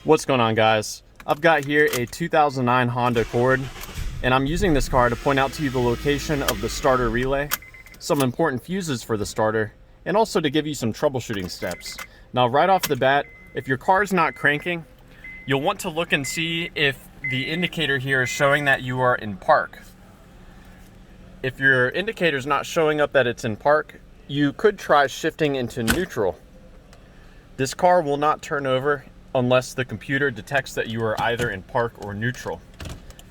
What's going on, guys? I've got here a 2009 Honda Accord, and I'm using this car to point out to you the location of the starter relay, some important fuses for the starter, and also to give you some troubleshooting steps. Now, right off the bat, if your car is not cranking, you'll want to look and see if the indicator here is showing that you are in park. If your indicator is not showing up that it's in park, you could try shifting into neutral. This car will not turn over unless the computer detects that you are either in park or neutral.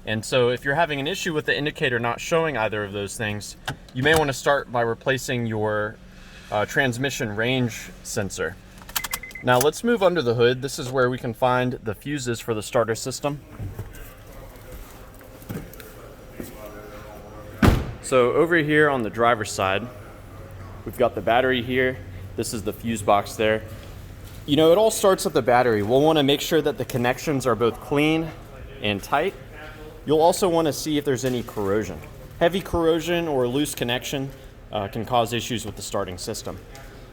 And so if you're having an issue with the indicator not showing either of those things, you may want to start by replacing your transmission range sensor. Now let's move under the hood. This is where we can find the fuses for the starter system. So over here on the driver's side, we've got the battery here. This is the fuse box there. You know, it all starts with the battery. We'll want to make sure that the connections are both clean and tight. You'll also want to see if there's any corrosion. Heavy corrosion or loose connection can cause issues with the starting system.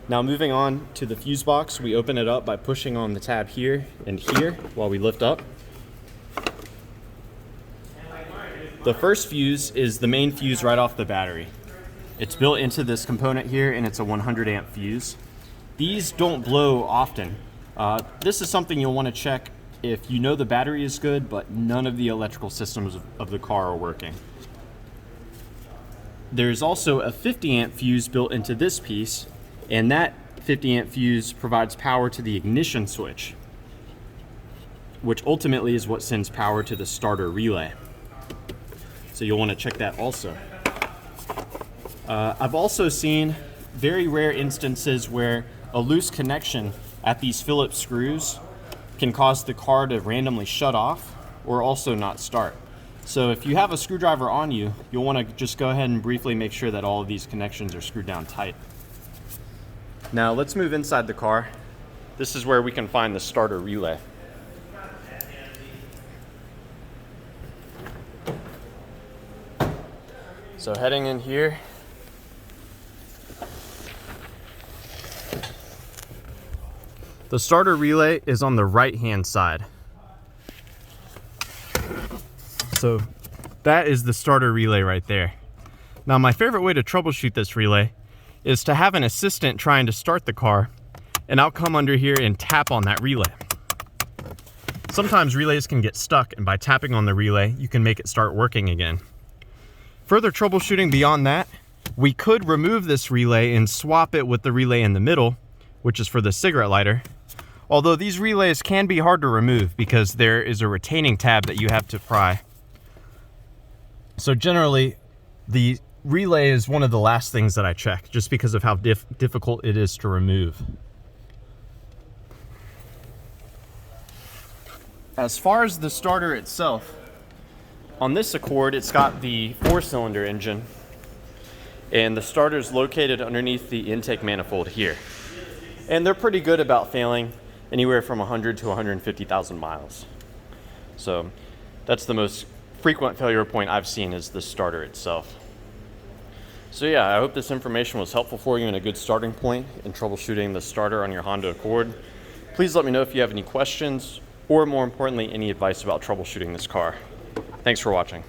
Now moving on to the fuse box, we open it up by pushing on the tab here and here while we lift up. The first fuse is the main fuse right off the battery. It's built into this component here, and it's a 100 amp fuse. These don't blow often. This is something you'll want to check if you know the battery is good, but none of the electrical systems of the car are working. There's also a 50 amp fuse built into this piece, and that 50 amp fuse provides power to the ignition switch, which ultimately is what sends power to the starter relay. So you'll want to check that also. I've also seen very rare instances where a loose connection at these Phillips screws can cause the car to randomly shut off or also not start. So if you have a screwdriver on you, you'll want to just go ahead and briefly make sure that all of these connections are screwed down tight. Now let's move inside the car. This is where we can find the starter relay. So heading in here, the starter relay is on the right-hand side. So that is the starter relay right there. Now my favorite way to troubleshoot this relay is to have an assistant trying to start the car, and I'll come under here and tap on that relay. Sometimes relays can get stuck, and by tapping on the relay, you can make it start working again. Further troubleshooting beyond that, we could remove this relay and swap it with the relay in the middle, which is for the cigarette lighter. Although these relays can be hard to remove because there is a retaining tab that you have to pry. So generally, the relay is one of the last things that I check, just because of how difficult it is to remove. As far as the starter itself, on this Accord, it's got the 4-cylinder engine, and the starter is located underneath the intake manifold here. And they're pretty good about failing anywhere from 100 to 150,000 miles. So that's the most frequent failure point I've seen, is the starter itself. So yeah, I hope this information was helpful for you and a good starting point in troubleshooting the starter on your Honda Accord. Please let me know if you have any questions, or more importantly, any advice about troubleshooting this car. Thanks for watching.